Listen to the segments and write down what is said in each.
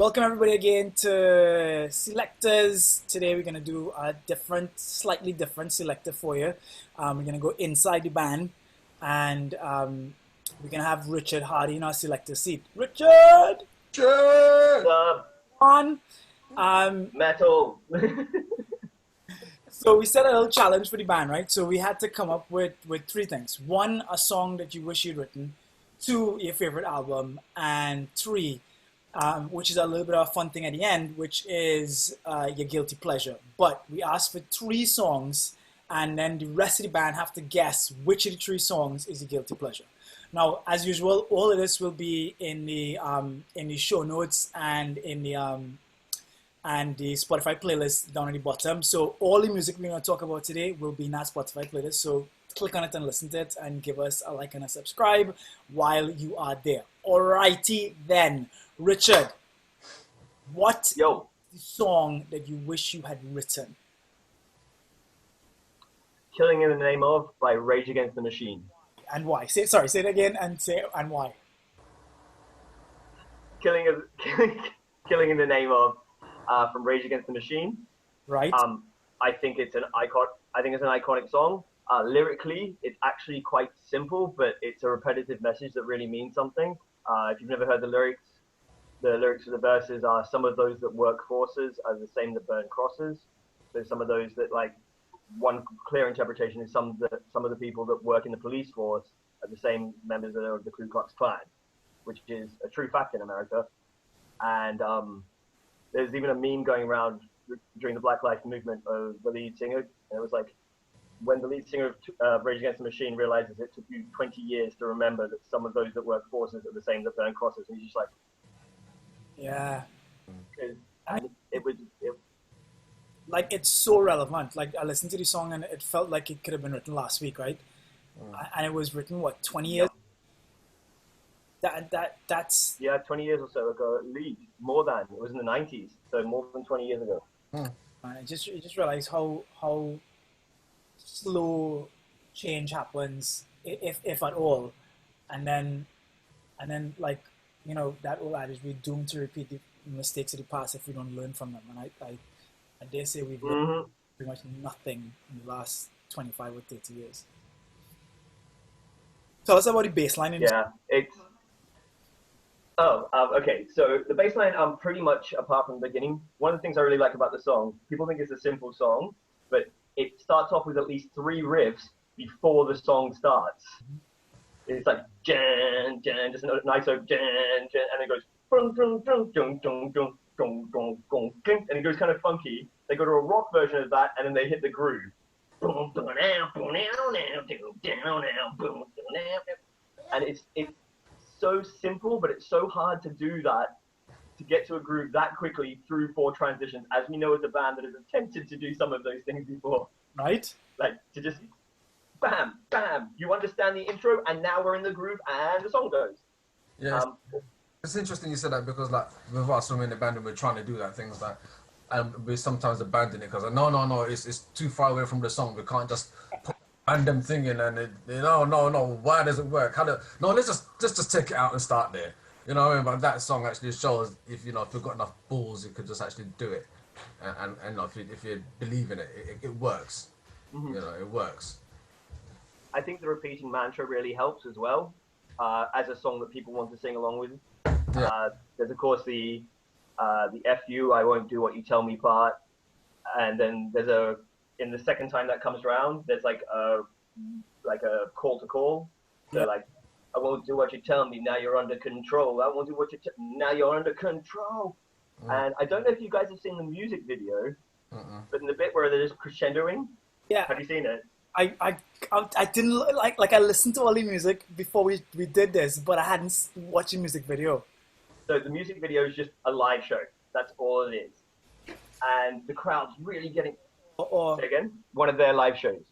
welcome everybody again to Selectors. Today we're going to do a slightly different selector for you. We're going to go inside the band and we're going to have Richard Hardy in our selector seat. Richard! On. Metal. So we set a little challenge for the band, right? So we had to come up with three things. One, a song that you wish you'd written. Two, your favorite album. And three, which is a little bit of a fun thing at the end, which is your guilty pleasure. But we asked for three songs, and then the rest of the band have to guess which of the three songs is your guilty pleasure. Now, as usual, all of this will be in the show notes and in the Spotify playlist down at the bottom. So all the music we're going to talk about today will be in that Spotify playlist. So click on it and listen to it and give us a like and a subscribe while you are there. Alrighty then. Richard, what is the song that you wish you had written? Killing in the Name of by Rage Against the Machine. And why? Say it again and why. Killing in the Name of from Rage Against the Machine. Right. I think it's an iconic song. Lyrically, it's actually quite simple, but it's a repetitive message that really means something. If you've never heard the lyrics of the verses are, some of those that work forces are the same that burn crosses. So some of those that, like, one clear interpretation is some of the people that work in the police force are the same members of the Ku Klux Klan, which is a true fact in America. And there's even a meme going around during the Black Lives Movement of the lead singer, and it was like, when the lead singer of Rage Against the Machine realizes it took you 20 years to remember that some of those that work forces are the same that burn crosses, and he's just like, yeah. And it's so relevant. Like, I listened to the song and it felt like it could have been written last week, right? And it was written, what, 20 years? That's... Yeah, 20 years or so ago, at least. More than. It was in the 90s, so more than 20 years ago. I just realized how slow change happens, if at all. And then, like, you know, that old adage, we're doomed to repeat the mistakes of the past if we don't learn from them. And I dare say we've learned pretty much nothing in the last 25 or 30 years. Tell us about the bass line. It's... okay. So the bass line, pretty much apart from the beginning, one of the things I really like about the song, people think it's a simple song, but it starts off with at least 3 riffs before the song starts. It's like, jan, jan, just a nice jan, jan, and it goes, and it goes kind of funky. They go to a rock version of that, and then they hit the groove. And it's so simple, but it's so hard to do that, to get to a groove that quickly through 4 transitions, as we know as a band that has attempted to do some of those things before. Right? Like, to just bam, bam, you understand the intro, and now we're in the groove, and the song goes. Yeah, it's interesting you said that, because, like, with us, when we're in the band and we're trying to do that, things like, we sometimes abandon it because no, it's too far away from the song. We can't just put a random thing in and no, why does it work? Let's just take it out and start there. You know, but that song actually shows if you've got enough balls, you could just actually do it, and if you believe in it, it works. You know, it works. I think the repeating mantra really helps as well, as a song that people want to sing along with. Yeah. There's of course the FU, I won't do what you tell me part, and then there's in the second time that comes around, there's like a call to call. So like, I won't do what you tell me, now you're under control. I won't do what you now you're under control. And I don't know if you guys have seen the music video, but in the bit where there's crescendoing, have you seen it? I didn't like I listened to all the music before we did this, but I hadn't watched the music video. So the music video is just a live show. That's all it is. And the crowd's really getting... Say again? One of their live shows.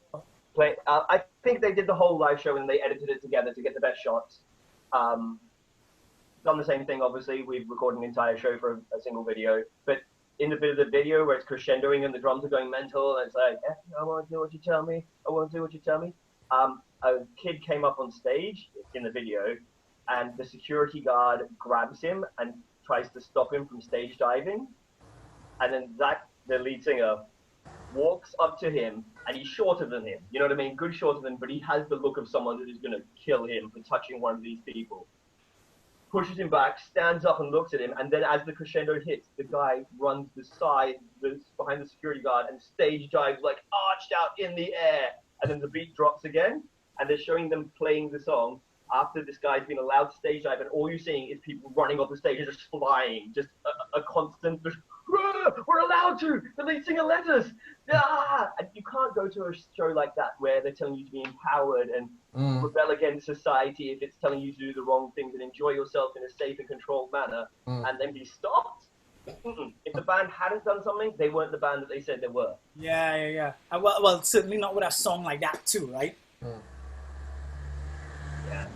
I think they did the whole live show and they edited it together to get the best shots. Done the same thing, obviously. We've recorded an entire show for a single video. But in the bit of the video where it's crescendoing and the drums are going mental, and it's like, I won't do what you tell me. I won't do what you tell me. A kid came up on stage in the video, and the security guard grabs him and tries to stop him from stage diving, and then Zach, the lead singer, walks up to him, and he's shorter than him. You know what I mean? Good shorter than him, but he has the look of someone that is going to kill him for touching one of these people. Pushes him back, stands up and looks at him, and then as the crescendo hits, the guy runs the side, behind the security guard, and stage dives like arched out in the air. And then the beat drops again, and they're showing them playing the song after this guy's been allowed to stage dive, and all you're seeing is people running off the stage and just flying, just a constant, just, we're allowed to, the lead singer let us, and you can't go to a show like that where they're telling you to be empowered and rebel against society if it's telling you to do the wrong things and enjoy yourself in a safe and controlled manner, and then be stopped. If the band hadn't done something, they weren't the band that they said they were. Yeah. Well, certainly not with a song like that too, right? Yeah.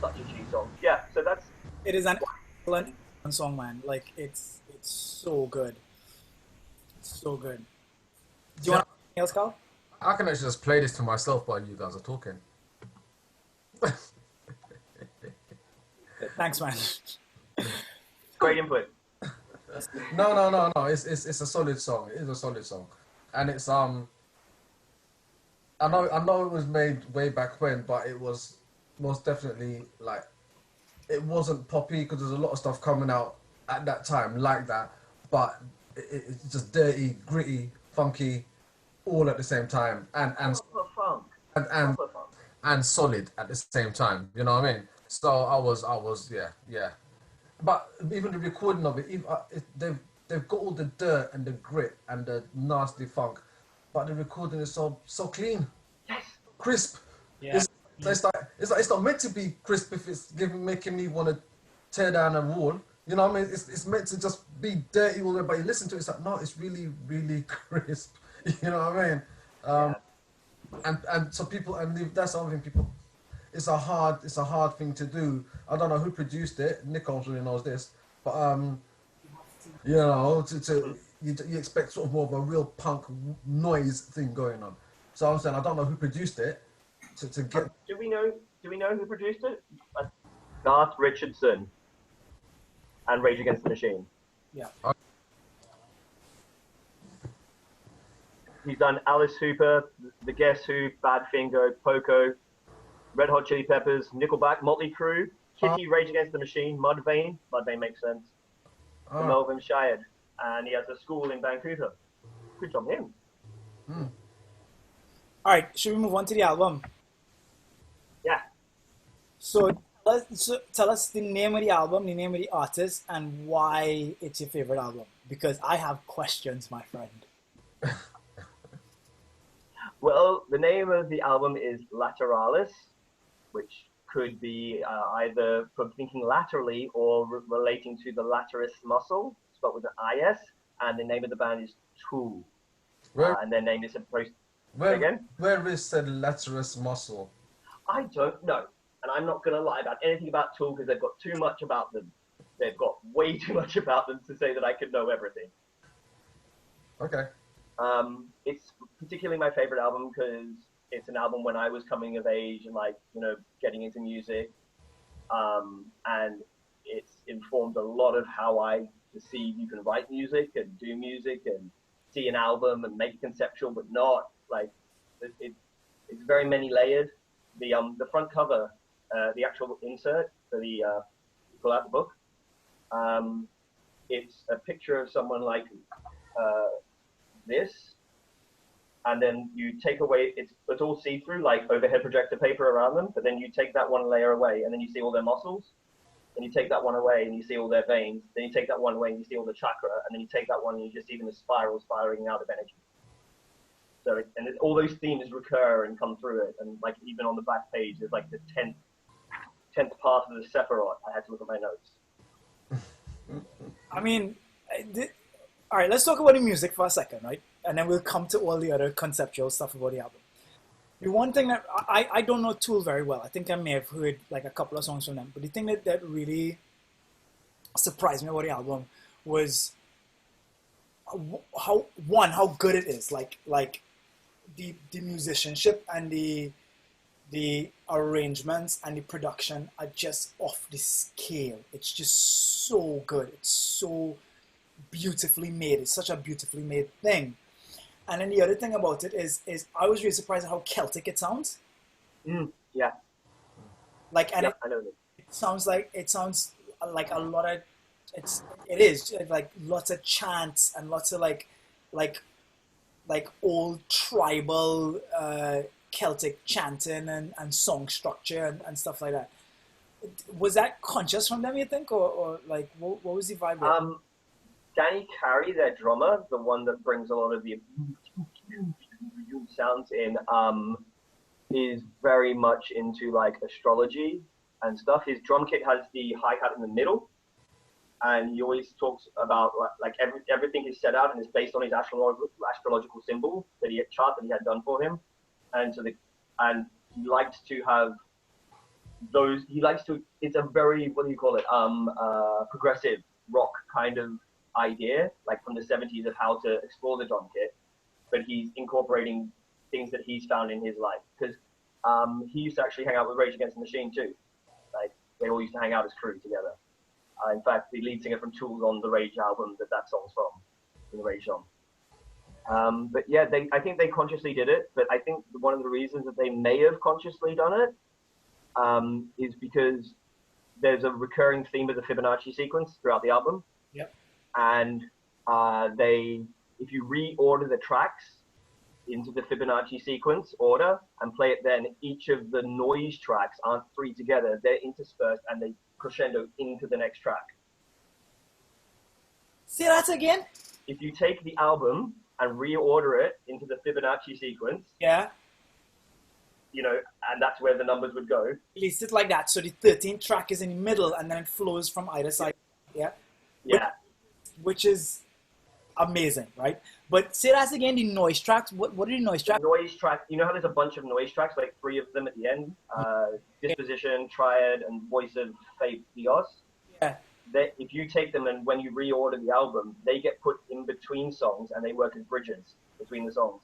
Such a G song. Yeah, so that's... It is an excellent song, man. Like, it's so good. So good. Do you want anything else, Carl? I can actually just play this to myself while you guys are talking. Thanks, man. Great input. No. It's a solid song. It is a solid song, and it's I know it was made way back when, but it was most definitely like it wasn't poppy because there's a lot of stuff coming out at that time like that, but it's just dirty, gritty, funky, all at the same time, and solid at the same time. You know what I mean? So I was yeah. But even the recording of it, they've got all the dirt and the grit and the nasty funk, but the recording is so clean, crisp. Yeah. It's not meant to be crisp if it's making me want to tear down a wall. You know what I mean? It's meant to just be dirty all the way, but you listen to it, it's like, no, it's really, really crisp. You know what I mean? And so people, and that's the other thing, people, it's a hard thing to do. I don't know who produced it. Nicholai really knows this, but you know, you expect sort of more of a real punk noise thing going on. So I'm saying I don't know who produced it to get. Do we know who produced it? Garth Richardson and Rage Against the Machine. Yeah. He's done Alice Hooper, The Guess Who, Badfinger, Poco, Red Hot Chili Peppers, Nickelback, Motley Crue, Kitty, Rage Against the Machine, Mudvayne makes sense, the Melvin Shire, and he has a school in Vancouver. Good job, him. All right, should we move on to the album? Yeah. So tell us the name of the album, the name of the artist, and why it's your favorite album. Because I have questions, my friend. Well, the name of the album is Lateralis, which could be either from thinking laterally or relating to the lataris muscle, spelled with an IS, and the name of the band is Troupe. And their name is supposed Where is the lataris muscle? I don't know. And I'm not going to lie about anything about Tool because they've got too much about them. They've got way too much about them to say that I could know everything. Okay. It's particularly my favorite album because it's an album when I was coming of age and getting into music. And it's informed a lot of how I perceive you can write music and do music and see an album and make it conceptual, but not like it's very many layered. The front cover, the actual insert for the pull out the book, it's a picture of someone like this, and then you take away it's all see-through, like overhead projector paper around them, but then you take that one layer away and then you see all their muscles, then you take that one away and you see all their veins, then you take that one away and you see all the chakra, and then you take that one and you just see them as spirals firing out of energy. So all those themes recur and come through it, and like even on the back page there's like the 10th part of the Sephiroth. I had to look at my notes. I mean, all right, let's talk about the music for a second, right? And then we'll come to all the other conceptual stuff about the album. The one thing that I don't know Tool very well. I think I may have heard like a couple of songs from them, but the thing that really surprised me about the album was how good it is. Like the musicianship and the the arrangements and the production are just off the scale. It's just so good. It's so beautifully made. It's such a beautifully made thing. And then the other thing about it is I was really surprised at how Celtic it sounds. Yeah. Like, and yeah, I know that. it sounds like a lot of it is like lots of chants and lots of like old tribal Celtic chanting and song structure and stuff like that. Was that conscious from them, you think, or like what was the vibe there? Danny Carey, their drummer, the one that brings a lot of the sounds in, is very much into like astrology and stuff. His drum kit has the hi-hat in the middle, and he always talks about like everything is set out and is based on his astrological symbol that he had done for him, and he likes to have those. It's a very, what do you call it? Progressive rock kind of idea, like from the 70s, of how to explore the drum kit, but he's incorporating things that he's found in his life, because he used to actually hang out with Rage Against the Machine too. Like, they all used to hang out as crew together. In fact, the lead singer from Tool's on the Rage album that song's from, in the Rage song. But yeah, I think they consciously did it, but I think one of the reasons that they may have consciously done it is because there's a recurring theme of the Fibonacci sequence throughout the album. Yep. And if you reorder the tracks into the Fibonacci sequence order and play it, then each of the noise tracks aren't three together, they're interspersed and they crescendo into the next track. Say that again? If you take the album and reorder it into the Fibonacci sequence, Yeah. And that's where the numbers would go. Release it like that, so the 13th track is in the middle and then it flows from either side. Yeah. Yeah. Which is amazing, right? But say that again, the noise tracks. What are the noise tracks? Noise track. You know how there's a bunch of noise tracks, like 3 of them at the end? Disposition, Triad, and Voice of Fate, Dios. Yeah. If you take them and when you reorder the album, they get put in between songs and they work as bridges between the songs.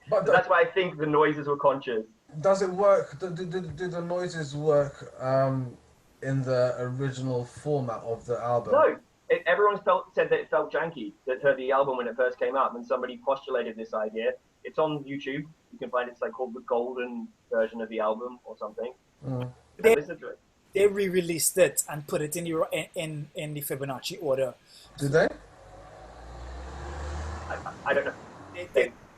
But that's why I think the noises were conscious. Does it work? Do the noises work in the original format of the album? No. Everyone said that it felt janky, that heard the album when it first came out, and somebody postulated this idea. It's on YouTube. You can find it's like called the golden version of the album or something. Listen to it. They re-released it and put it in the Fibonacci order. Did they? I don't know.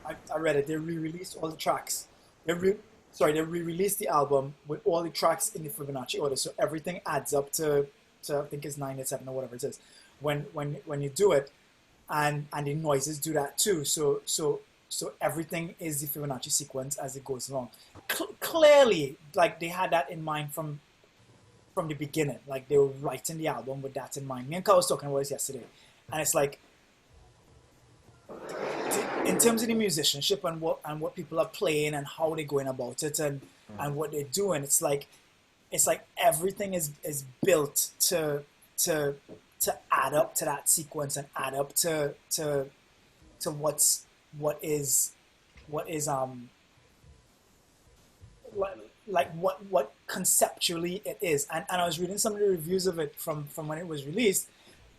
I read it. They re-released all the tracks. They re-released the album with all the tracks in the Fibonacci order, so everything adds up to I think it's 9 or 7 or whatever it is. When you do it, and the noises do that too. So everything is the Fibonacci sequence as it goes along. Clearly, like they had that in mind from the beginning. Like they were writing the album with that in mind. Me and Carl was talking about this yesterday, and it's like, in terms of the musicianship and what people are playing and how they're going about it and what they're doing, it's like everything is built to add up to that sequence and add up to what conceptually it is. And I was reading some of the reviews of it from when it was released,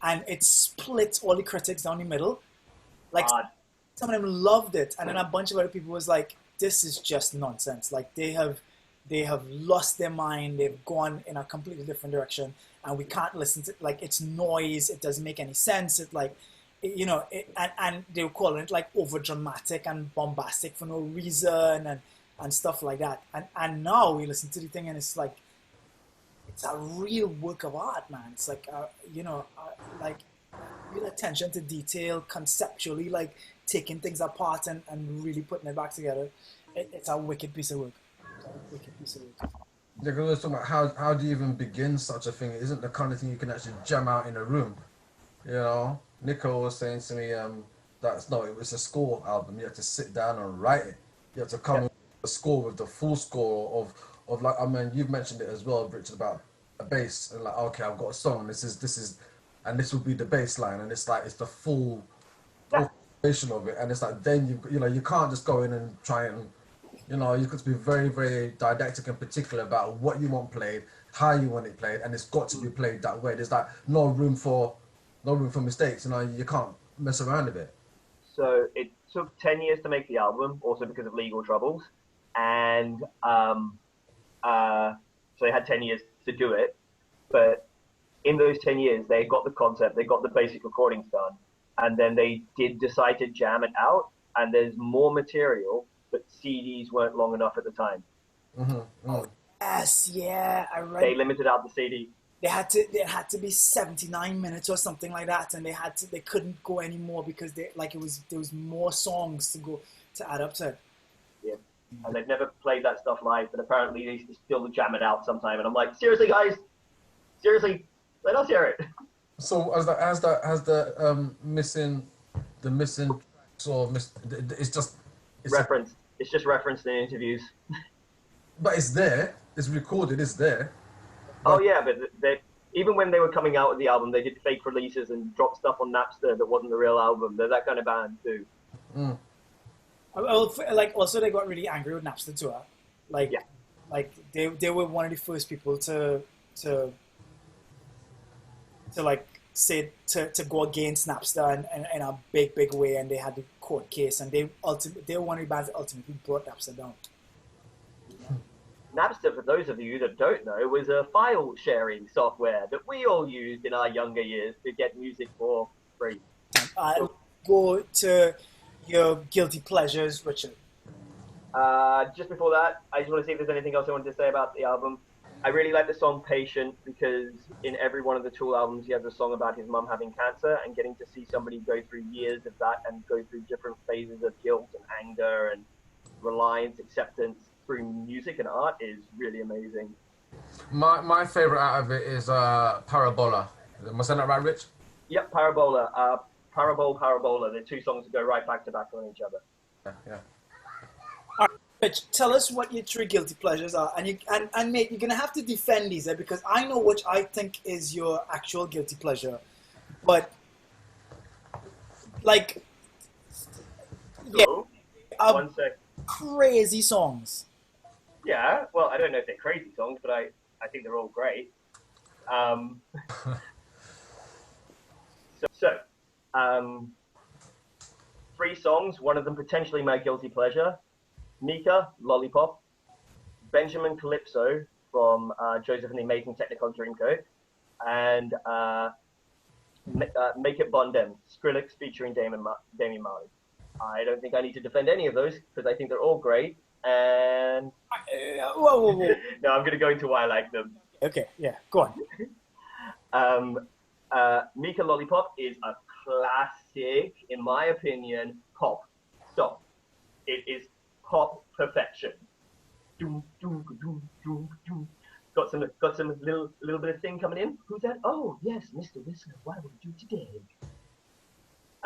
and it split all the critics down the middle. Like some of them loved it, and then a bunch of other people was like, this is just nonsense. Like they have lost their mind, they've gone in a completely different direction, and we can't listen to it. Like it's noise, it doesn't make any sense. It like, and they were calling it like over dramatic and bombastic for no reason and stuff like that. And now we listen to the thing and it's like, it's a real work of art, man. It's like, like real attention to detail, conceptually, like taking things apart and really putting it back together. It's a wicked piece of work. Yeah, because we're talking about how do you even begin such a thing? It isn't the kind of thing you can actually jam out in a room. Nicholai was saying to me, it was a score album. You have to sit down and write it. You have to come with a score with the full score of like, I mean, you've mentioned it as well, Richard, about a bass and like, okay, I've got a song and this is and this will be the bass line, and it's like it's the full foundation of it, and it's like then you can't just go in and try and You know, you got to be very, very didactic and particular about what you want played, how you want it played, and it's got to be played that way. There's like no room for mistakes. You know, you can't mess around with it. So it took 10 years to make the album, also because of legal troubles, and so they had 10 years to do it. But in those 10 years, they got the concept, they got the basic recordings done, and then they did decide to jam it out. And there's more material, but CDs weren't long enough at the time. Yes, yeah, I read. They limited out the CD. They had to be 79 minutes or something like that, and they couldn't go anymore because there was more songs to add up to. Yeah, and they've never played that stuff live, but apparently they still jam it out sometime. And I'm like, seriously, guys, seriously, let us hear it. So has the missing or it's just reference. It's just referenced in interviews. But it's there. It's recorded. It's there. Oh yeah, but even when they were coming out with the album, they did fake releases and dropped stuff on Napster that wasn't the real album. They're that kind of band too. Like also they got really angry with Napster too. Like they were one of the first people to like say to go against Napster in a big way, and they had the court case, and they were one of the bands that ultimately brought Napster down. Napster, for those of you that don't know, was a file sharing software that we all used in our younger years to get music for free. Go to your guilty pleasures, Richard. Just before that, I just want to see if there's anything else I wanted to say about the album. I really like the song Patient because in every one of the Tool albums, he has a song about his mum having cancer, and getting to see somebody go through years of that and go through different phases of guilt and anger and reliance, acceptance through music and art is really amazing. My favorite out of it is Parabola. Am I saying that right, Rich? Yep, Parabola. Parabola. They're two songs that go right back to back on each other. Yeah. All right, Rich, tell us what your three guilty pleasures are, and mate, you're gonna have to defend these, because I know which I think is your actual guilty pleasure, but like, so, one sec. Crazy songs. Yeah, well, I don't know if they're crazy songs, but I think they're all great. Three songs, one of them potentially my guilty pleasure. Mika, Lollipop. Benjamin Calypso from Joseph and the Amazing Technicolor Dreamcoat. And Make It Bondem, Skrillex featuring Damian Marley. I don't think I need to defend any of those because I think they're all great. And Whoa. no, I'm going to go into why I like them. Okay, yeah, go on. Mika Lollipop is a classic, in my opinion, pop song. It is pop perfection. Got some little bit of thing coming in. Who's that? Oh yes, Mr. Whistler. What will we do today?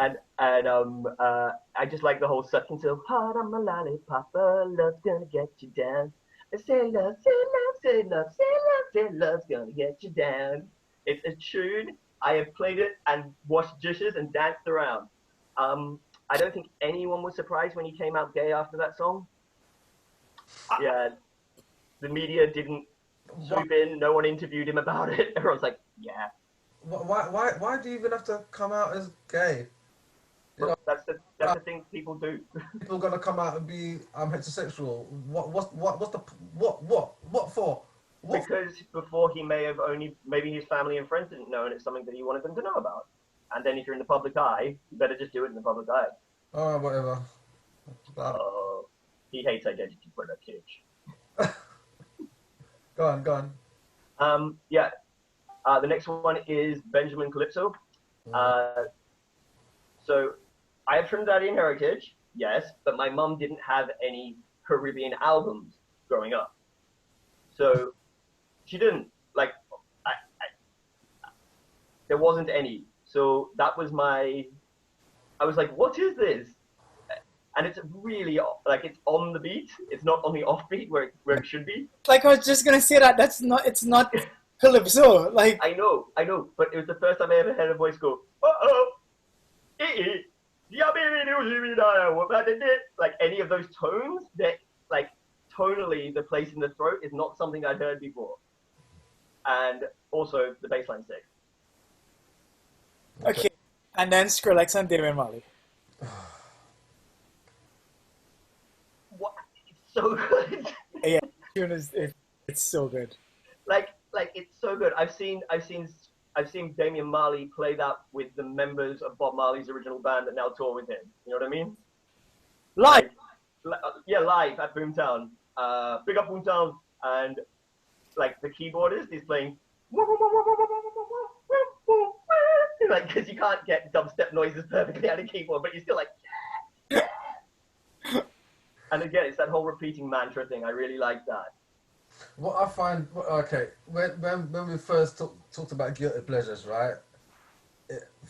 And I just like the whole sucking so hard on my lollipop, love's gonna get you down. Say love, say love, say love, say love, say love's gonna get you down. It's a tune. I have played it and washed dishes and danced around. I don't think anyone was surprised when he came out gay after that song. Yeah, the media didn't swoop in. No one interviewed him about it. Everyone's like, yeah. Why do you even have to come out as gay? Well, that's the thing people do. People are gonna come out and be heterosexual. What for? Because before he maybe his family and friends didn't know, and it's something that he wanted them to know about. And then if you're in the public eye, you better just do it in the public eye. Oh, whatever. He hates identity politics. Go on. Yeah. The next one is Benjamin Calypso. So I have Trinidadian heritage, yes, but my mum didn't have any Caribbean albums growing up. So she didn't, like, there wasn't any. So that was I was like, what is this? And it's really, like, it's on the beat. It's not on the offbeat where it should be. Like, I was just going to say that. It's not Calypso. Like, I know. But it was the first time I ever heard a voice go, uh-oh. Like any of those tones, like tonally, the place in the throat is not something I'd heard before, and also the bass line's sick. Okay, and then Skrillex and Damian Marley. What? It's so good. Yeah, tune it's so good. Like it's so good. I've seen Damian Marley play that with the members of Bob Marley's original band that now tour with him. You know what I mean? Live. Yeah, live at Boomtown. Big up Boomtown, and like the keyboardist is playing like, because you can't get dubstep noises perfectly out of keyboard, but you're still like, yeah. And again, it's that whole repeating mantra thing. I really like that. What I find, okay, when we first talked about guilty pleasures, right?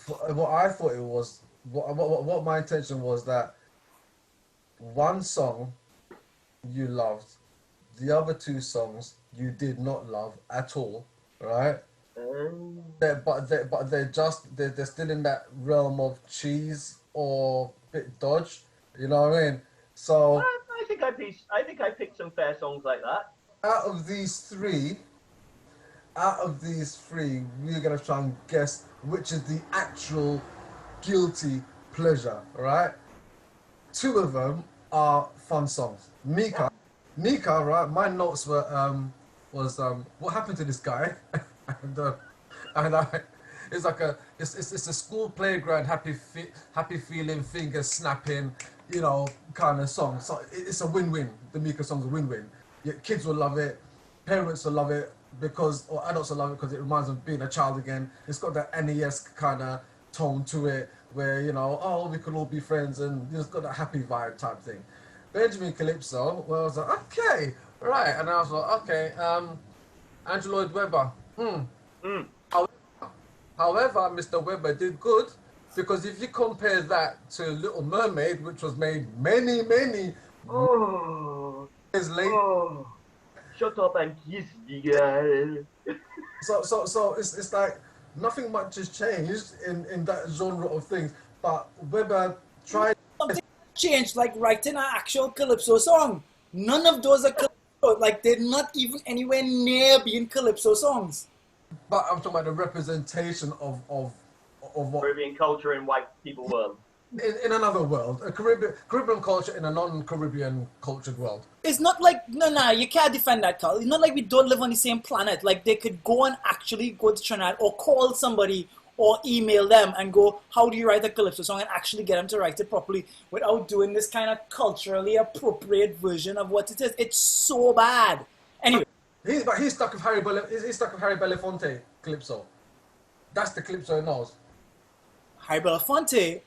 What I thought it was, what my intention was that one song you loved, the other two songs you did not love at all, right? But they're still in that realm of cheese or bit dodge, you know what I mean? So I think I picked some fair songs like that. Out of these three, we're gonna try and guess which is the actual guilty pleasure, right? Two of them are fun songs. Nika, right? My notes were what happened to this guy? It's like it's a school playground happy feeling, fingers snapping, you know, kind of song. So it's a win-win. The Mika song's a win-win. Yeah, kids will love it, parents will love it or adults will love it because it reminds them of being a child again. It's got that NES kind of tone to it where, you know, oh, we could all be friends, and it's got that happy vibe type thing. Benjamin Calypso, well, I was like, okay, right, and I was like, okay, Andrew Lloyd Webber, However, Mr. Webber did good, because if you compare that to Little Mermaid, which was made many years later. Oh, shut up and kiss me, girl. So it's like nothing much has changed in that genre of things, but Webber tried. Something changed, like writing an actual Calypso song. None of those are Calypso. Like, they're not even anywhere near being Calypso songs. But I'm talking about the representation of what Caribbean culture in white people world. in another world, a Caribbean culture in a non-Caribbean cultured world. It's not like, no, you can't defend that, Carl. It's not like we don't live on the same planet. Like, they could go and actually go to Trinidad or call somebody or email them and go, how do you write a Calypso song, and actually get them to write it properly without doing this kind of culturally appropriate version of what it is. It's so bad. Anyway. He's stuck with Harry Belafonte Calypso. That's the Calypso he knows. Harry Belafonte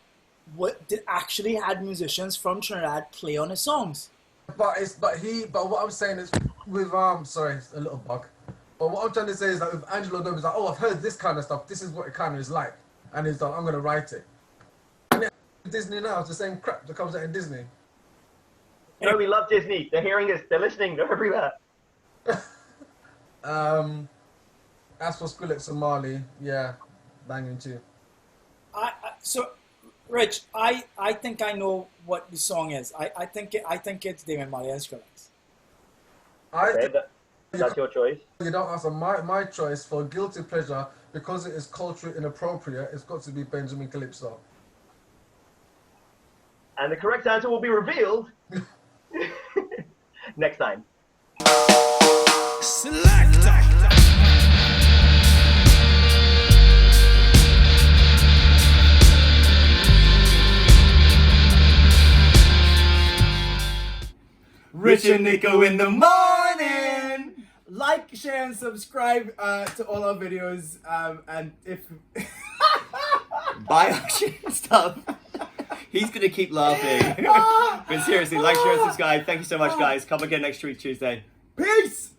actually had musicians from Trinidad play on his songs. But what I'm saying is with sorry, it's a little bug. But what I'm trying to say is that with Angelo Dove, he's like, oh, I've heard this kind of stuff. This is what it kind of is like, and he's like, I'm gonna write it. And Disney now, it's the same crap that comes out in Disney. No, we love Disney. They're hearing us. They're listening. They're everywhere. As for Skrillex and Marley, yeah, banging too. So, Rich, I think I know what the song is. I think it's Damian Marley and Skrillex. That's your choice. You don't answer my choice for guilty pleasure, because it is culturally inappropriate. It's got to be Benjamin Calypso. And the correct answer will be revealed next time. Selector. Rich and Nico in the morning. Like, share, and subscribe to all our videos. And if Buy our shit stuff. He's gonna keep laughing. But seriously, like, share, and subscribe. Thank you so much, guys. Come again next week, Tuesday. peace.